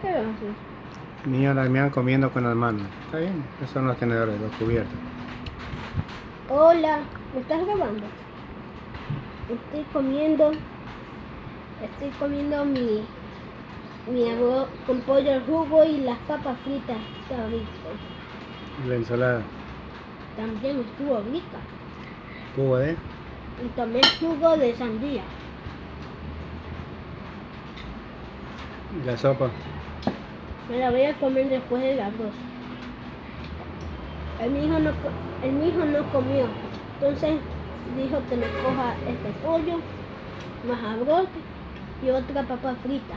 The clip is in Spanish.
¿Qué haces? Niño Damián comiendo con las manos. Está bien, esos son los tenedores, los cubiertos. Hola, ¿me estás grabando? Estoy comiendo mi arroz con pollo al jugo y las papas fritas. Está rico. La ensalada. También estuvo rica. Jugo de. Y tomé jugo de sandía. La sopa. Me la voy a comer después del arroz. El mi hijo no comió. Entonces dijo que me coja este pollo, más arroz y otra papa frita.